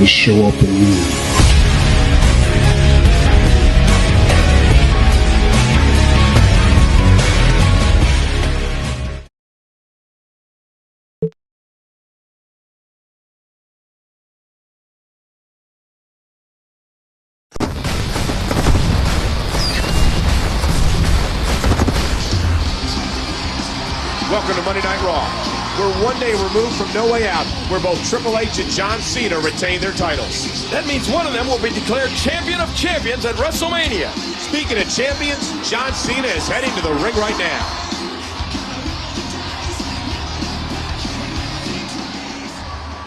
You show up and win. Welcome to Monday Night Raw. We're one day removed from No Way Out, where both Triple H and John Cena retain their titles. That means one of them will be declared champion of champions at WrestleMania. Speaking of champions, John Cena is heading to the ring right now.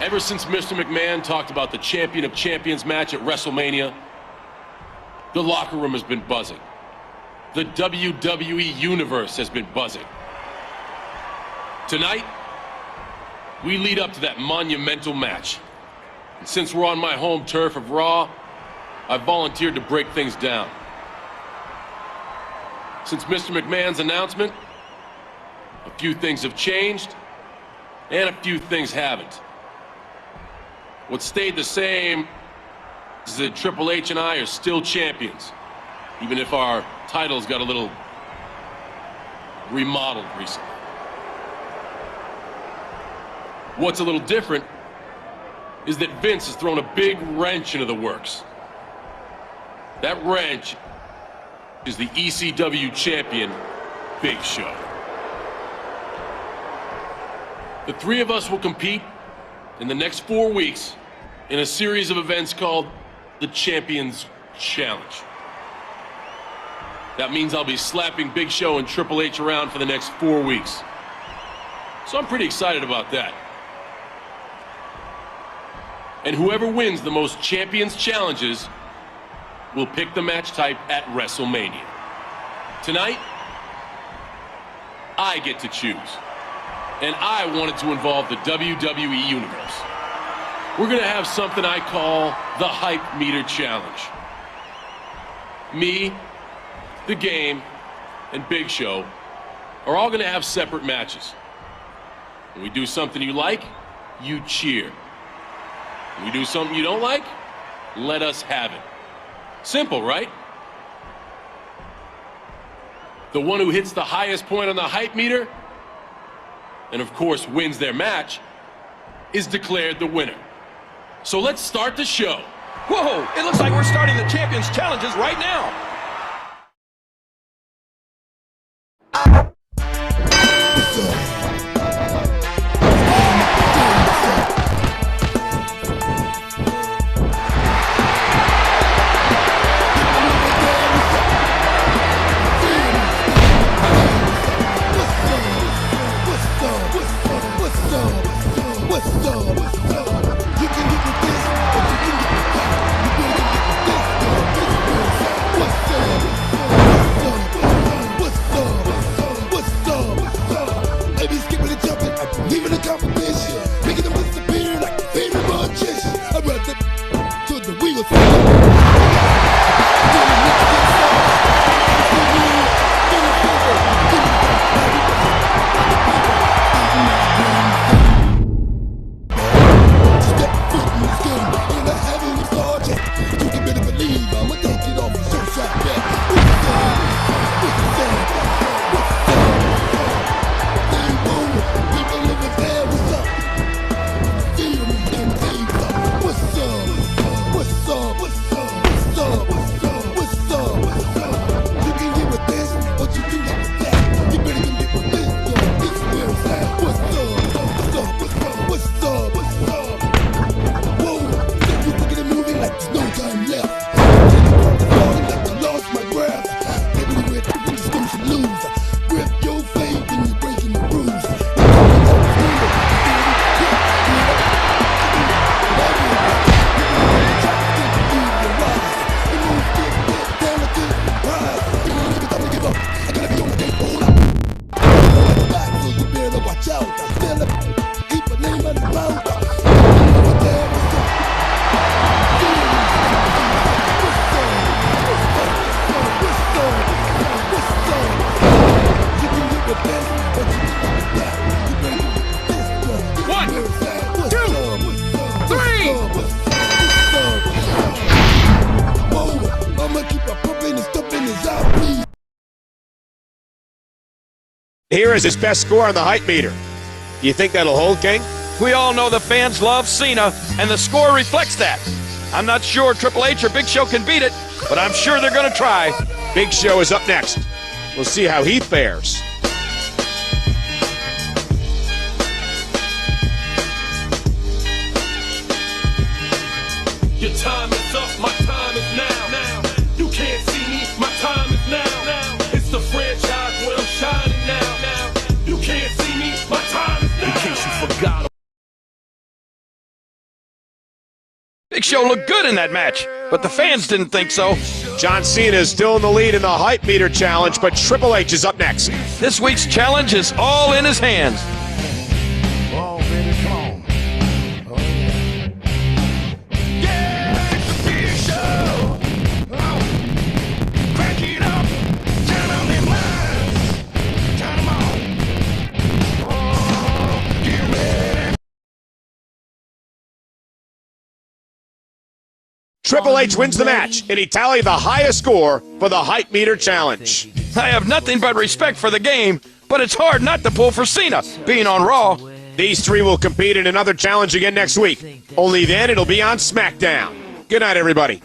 Ever since Mr. McMahon talked about the Champion of Champions match at WrestleMania, the locker room has been buzzing. The WWE Universe has been buzzing. Tonight, we lead up to that monumental match. And since we're on my home turf of Raw, I volunteered to break things down. Since Mr. McMahon's announcement, a few things have changed, and a few things haven't. What stayed the same is that Triple H and I are still champions, even if our titles got a little remodeled recently. What's a little different is that Vince has thrown a big wrench into the works. That wrench is the ECW champion, Big Show. The three of us will compete in the next 4 weeks in a series of events called the Champions Challenge. That means I'll be slapping Big Show and Triple H around for the next 4 weeks. So I'm pretty excited about that. And whoever wins the most Champions Challenges will pick the match type at WrestleMania. Tonight, I get to choose. And I wanted to involve the WWE Universe. We're gonna have something I call the Hype Meter Challenge. Me, the Game, and Big Show are all gonna have separate matches. When we do something you like, you cheer. When we do something you don't like, let us have it. Simple, right? The one who hits the highest point on the hype meter, and of course wins their match, is declared the winner. So let's start the show. Whoa, it looks like we're starting the Champions Challenges right now. Here is his best score on the hype meter. Do you think that'll hold, King? We all know the fans love Cena, and the score reflects that. I'm not sure Triple H or Big Show can beat it, but I'm sure they're going to try. Big Show is up next. We'll see how he fares. Your time is up, my time is now. You can't see me, my time is now. It's the franchise where I'm shining now. You can't see me, my time is now. In case you forgot. Big Show looked good in that match, but the fans didn't think so. John Cena is still in the lead in the hype meter challenge, but Triple H is up next. This week's challenge is all in his hands. Oh, baby, come on. Oh, yeah, it's the Big Show. Oh, crank it up. Turn on them lights. Turn them on. Oh, get ready. Triple H wins the match, and he tallied the highest score for the hype meter challenge. I have nothing but respect for the game, but it's hard not to pull for Cena, being on Raw. These three will compete in another challenge again next week. Only then it'll be on Smackdown. Good night, everybody.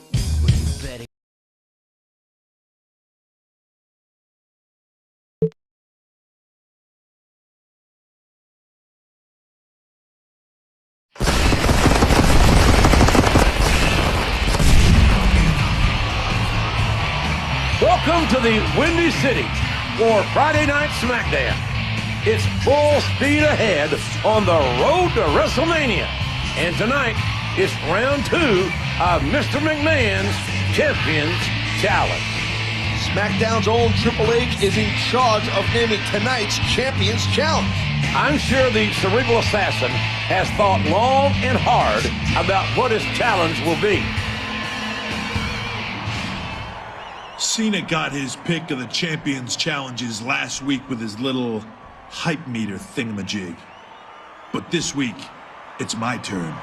Welcome to the Windy City for Friday Night Smackdown. It's full speed ahead on the road to WrestleMania. And tonight, it's round 2 of Mr. McMahon's Champions Challenge. SmackDown's own Triple H is in charge of naming tonight's Champions Challenge. I'm sure the cerebral assassin has thought long and hard about what his challenge will be. Cena got his pick of the Champions Challenges last week with his little hype meter thingamajig. But this week, it's my turn.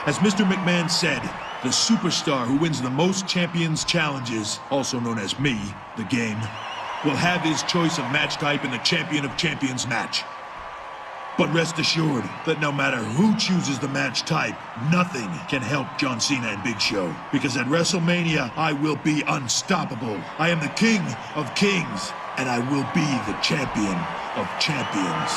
As Mr. McMahon said, the superstar who wins the most Champions Challenges, also known as me, the game, will have his choice of match type in the Champion of Champions match. But rest assured that no matter who chooses the match type, nothing can help John Cena and Big Show. Because at WrestleMania, I will be unstoppable. I am the King of Kings, and I will be the Champion of Champions.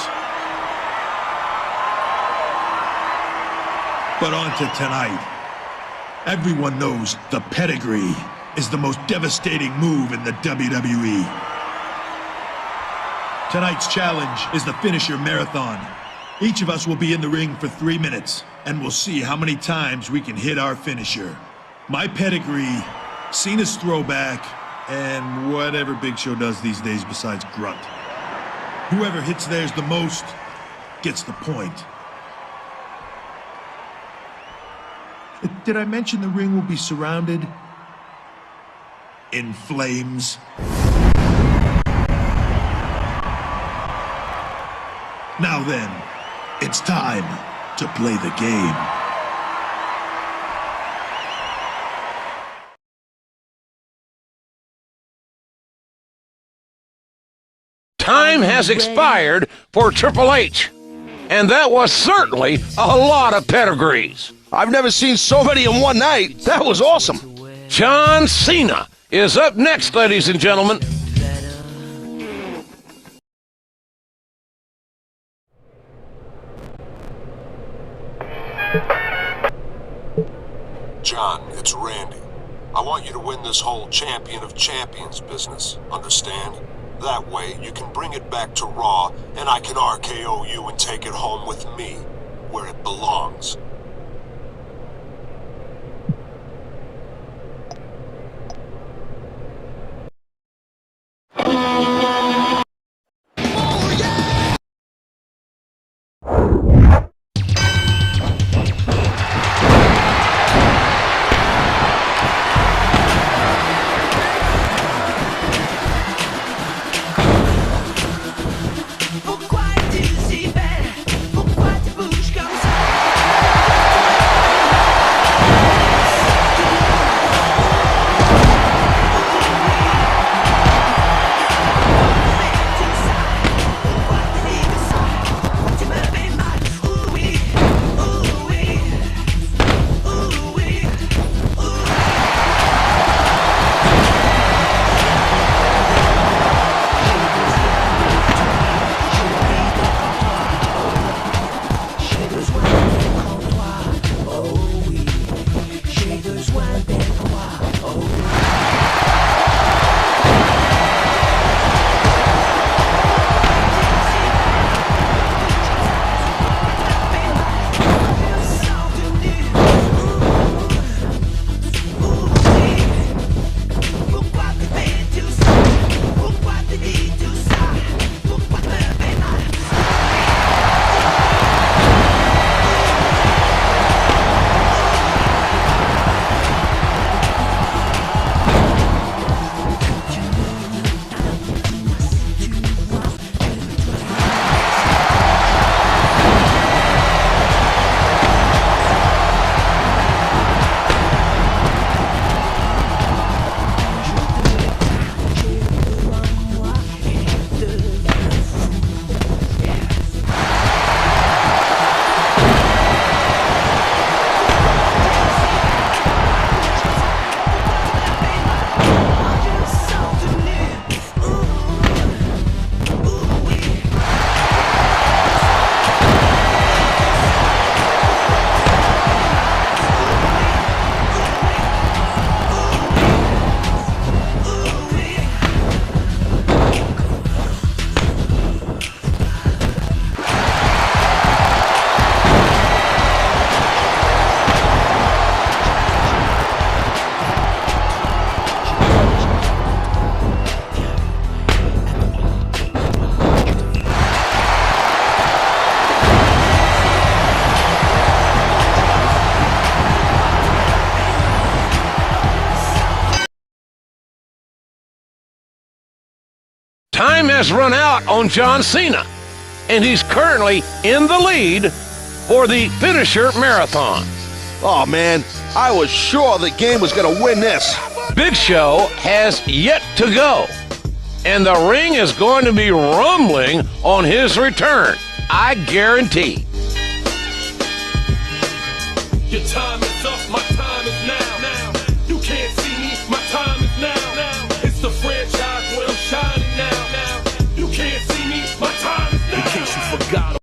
But on to tonight. Everyone knows the pedigree is the most devastating move in the WWE. Tonight's challenge is the finisher marathon. Each of us will be in the ring for 3 minutes, and we'll see how many times we can hit our finisher. My pedigree, Cena's throwback, and whatever Big Show does these days besides grunt. Whoever hits theirs the most gets the point. Did I mention the ring will be surrounded in flames? Now then, it's time to play the game. Time has expired for Triple H. And that was certainly a lot of pedigrees. I've never seen so many in one night. That was awesome. John Cena is up next, ladies and gentlemen. John, it's Randy. I want you to win this whole Champion of Champions business, understand? That way, you can bring it back to Raw, and I can RKO you and take it home with me, where it belongs. has run out on John Cena, and he's currently in the lead for the finisher marathon. Oh, man, I was sure the game was going to win this. Big Show has yet to go, and the ring is going to be rumbling on his return, I guarantee. Your time is up, my time is now. You can't see me, my time is now. It's the franchise where I'm shining now. You can't see me, my time is now. In case you forgot.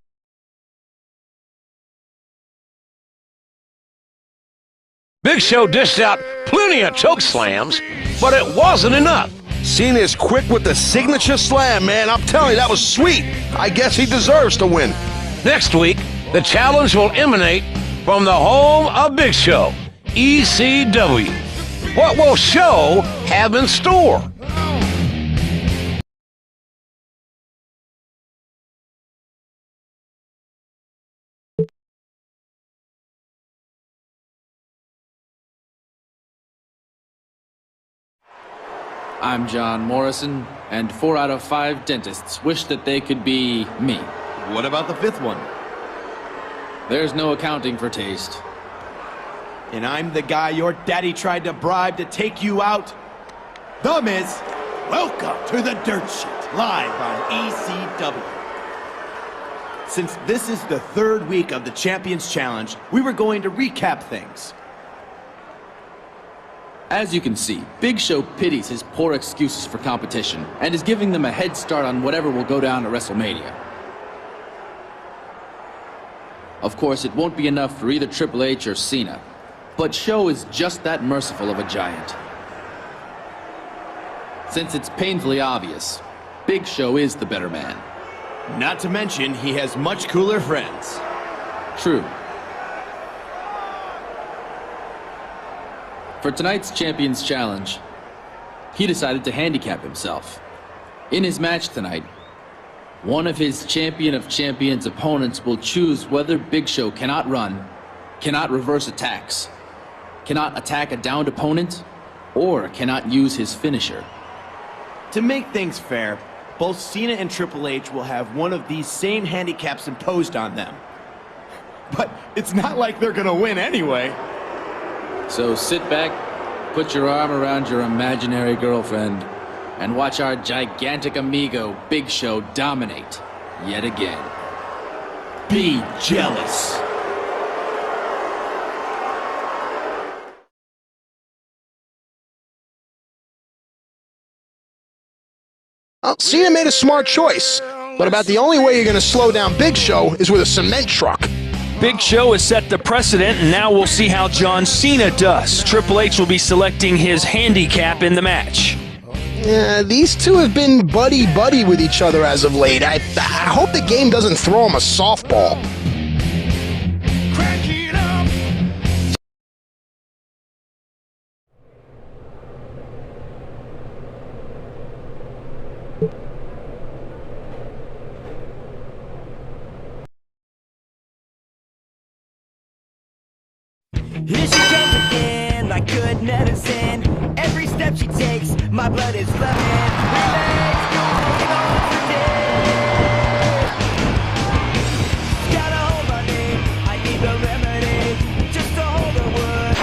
Big Show dished out plenty of choke slams, but it wasn't enough. Cena is quick with the signature slam, man. I'm telling you, that was sweet. I guess he deserves to win. Next week, the challenge will emanate from the home of Big Show, ECW. What will Show have in store? I'm John Morrison, and 4 out of 5 dentists wish that they could be me. What about the 5th one? There's no accounting for taste. And I'm the guy your daddy tried to bribe to take you out. The Miz, welcome to the Dirt Sheet, live on ECW. Since this is the 3rd week of the Champions Challenge, we were going to recap things. As you can see, Big Show pities his poor excuses for competition and is giving them a head start on whatever will go down at WrestleMania. Of course, it won't be enough for either Triple H or Cena, but Show is just that merciful of a giant. Since it's painfully obvious, Big Show is the better man. Not to mention, he has much cooler friends. True. For tonight's Champions Challenge, he decided to handicap himself. In his match tonight, one of his Champion of Champions opponents will choose whether Big Show cannot run, cannot reverse attacks, cannot attack a downed opponent, or cannot use his finisher. To make things fair, both Cena and Triple H will have one of these same handicaps imposed on them. But it's not like they're gonna win anyway. So sit back, put your arm around your imaginary girlfriend, and watch our gigantic amigo Big Show dominate yet again. Be jealous. Well, Cena made a smart choice, but about the only way you're going to slow down Big Show is with a cement truck. Big Show has set the precedent, and now we'll see how John Cena does. Triple H will be selecting his handicap in the match. Yeah, these two have been buddy-buddy with each other as of late. I hope the game doesn't throw him a softball. Crank it up. Here she comes again, like good medicine. Every step she takes, my blood is flowing. Her legs going on for days. Got a hold on me, I need a remedy, just to hold her word.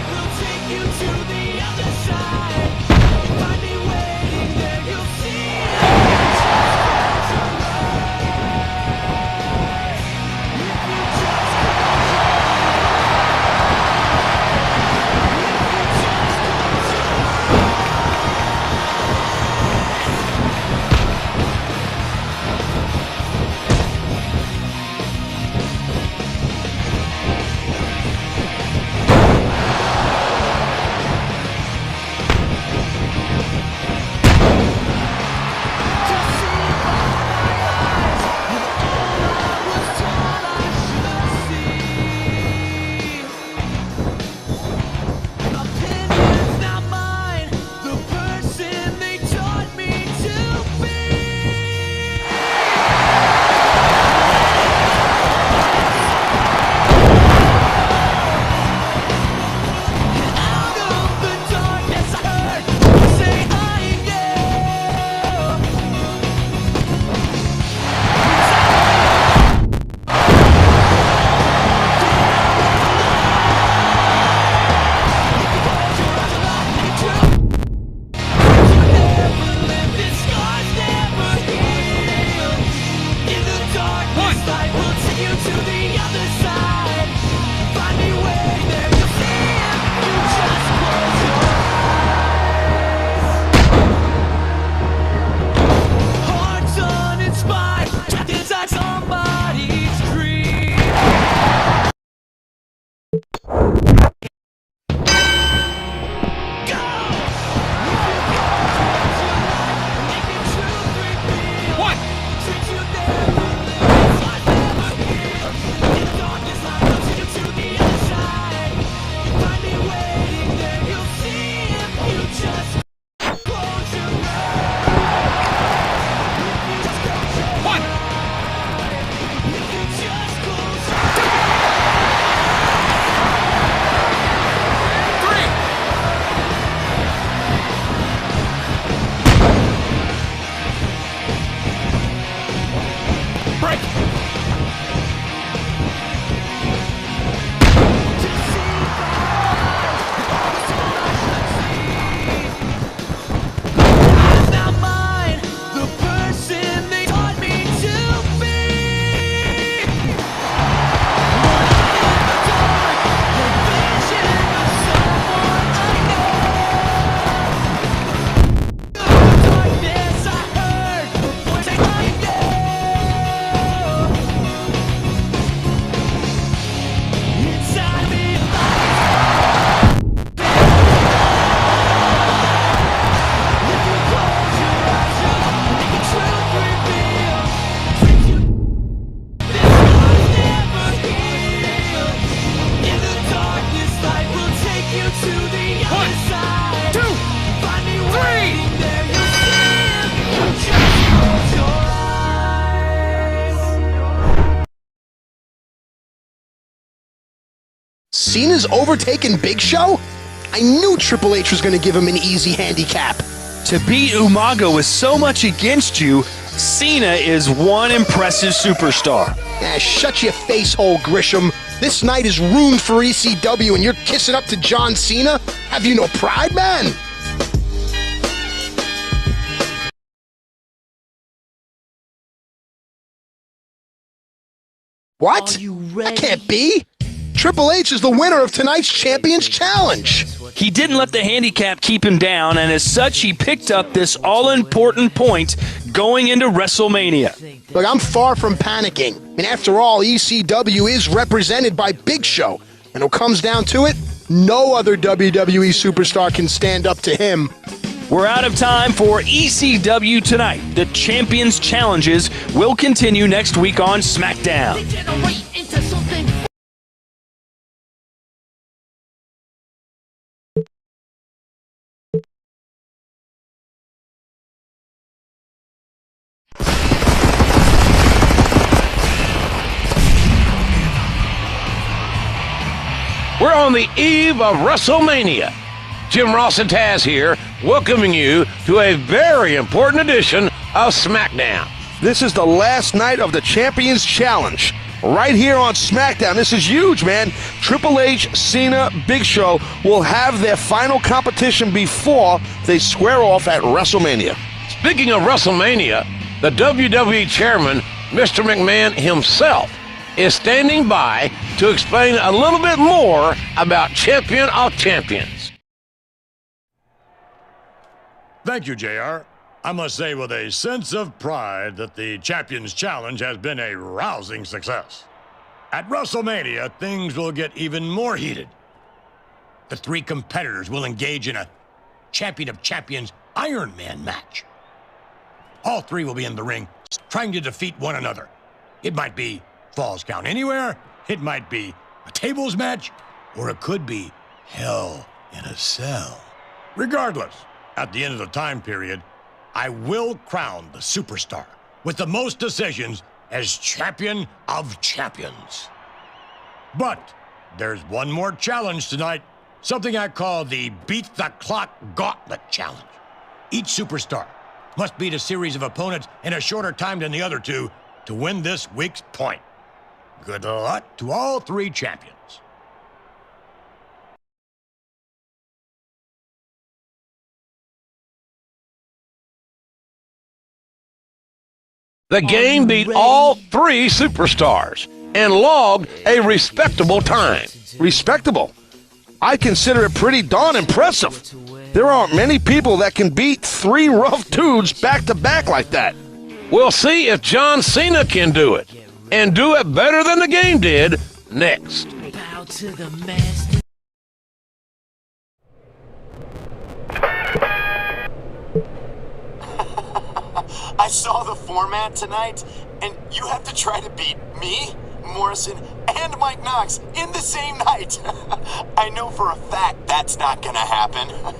You'll take you to the other side. Find me waiting there, you'll see. One, two, three. Cena's overtaken Big Show? I knew Triple H was going to give him an easy handicap. To beat Umaga with so much against you, Cena is one impressive superstar. Shut your face hole, Grisham. This night is ruined for ECW and you're kissing up to John Cena? Have you no pride, man? What? That can't be. Triple H is the winner of tonight's Champions Challenge. He didn't let the handicap keep him down, and as such, he picked up this all-important point going into WrestleMania. Look, I'm far from panicking. And after all, ECW is represented by Big Show. And when it comes down to it, no other WWE superstar can stand up to him. We're out of time for ECW tonight. The Champions Challenges will continue next week on Smackdown. We're on the eve of WrestleMania. Jim Ross and Taz here, welcoming you to a very important edition of Smackdown. This is the last night of the Champions Challenge. Right here on Smackdown. This is huge, man. Triple H, Cena, Big Show will have their final competition before they square off at WrestleMania. Speaking of WrestleMania, the WWE chairman, Mr. McMahon himself, is standing by to explain a little bit more about Champion of Champions. Thank you, JR. I must say with a sense of pride that the Champions Challenge has been a rousing success. At WrestleMania, things will get even more heated. The three competitors will engage in a Champion of Champions Iron Man match. All three will be in the ring trying to defeat one another. It might be Falls Count Anywhere, it might be a tables match, or it could be Hell in a Cell. Regardless, at the end of the time period, I will crown the superstar with the most decisions as Champion of Champions. But there's one more challenge tonight, something I call the Beat the Clock Gauntlet Challenge. Each superstar must beat a series of opponents in a shorter time than the other two to win this week's point. Good luck to all three champions. The game beat all three superstars and logged a respectable time. Respectable? I consider it pretty darn impressive. There aren't many people that can beat three rough dudes back-to-back like that. We'll see if John Cena can do it, and do it better than the game did next. Bow to the master. I saw the format tonight, and you have to try to beat me, Morrison, and Mike Knox in the same night. I know for a fact that's not gonna happen.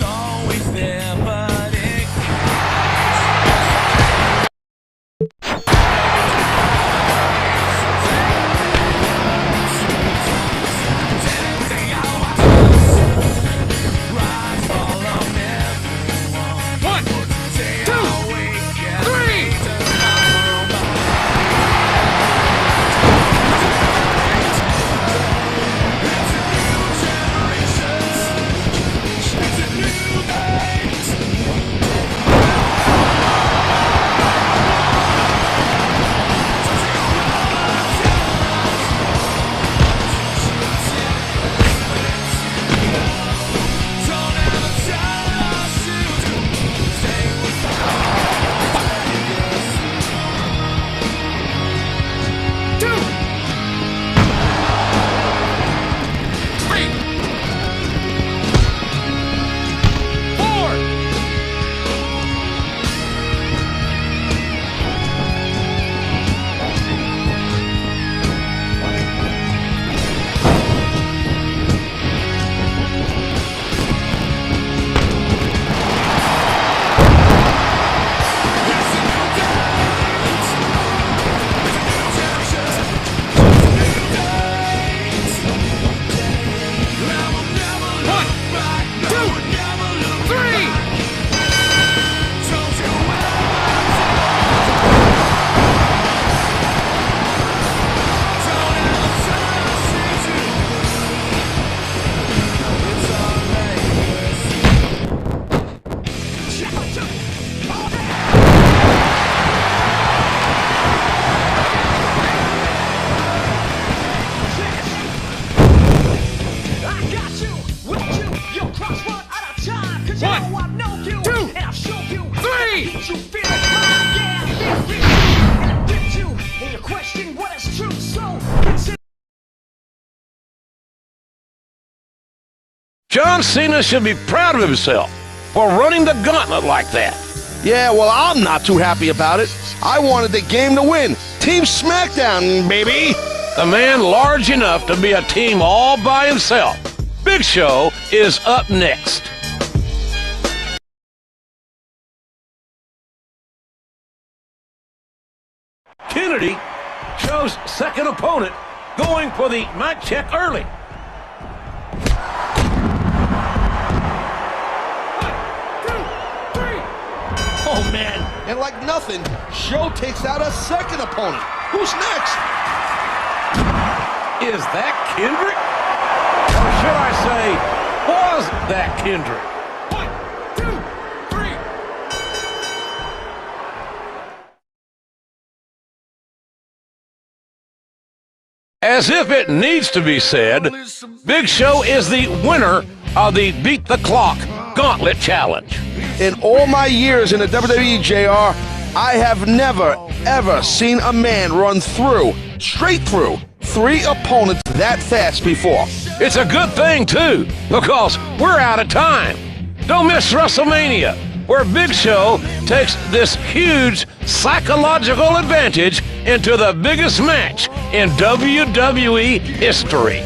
always there, but it John Cena should be proud of himself for running the gauntlet like that. Yeah, well, I'm not too happy about it. I wanted the game to win. Team Smackdown, baby. The man large enough to be a team all by himself. Big Show is up next. Kennedy shows second opponent going for the mic check early. Oh, man. And like nothing, Show takes out a second opponent. Who's next? Is that Kendrick? Or should I say, was that Kendrick? 1, 2, 3. As if it needs to be said, Big Show is the winner of the Beat the Clock Gauntlet Challenge. In all my years in the WWE, JR, I have never, ever seen a man run straight through 3 opponents that fast before. It's a good thing, too, because we're out of time. Don't miss WrestleMania, where Big Show takes this huge psychological advantage into the biggest match in WWE history.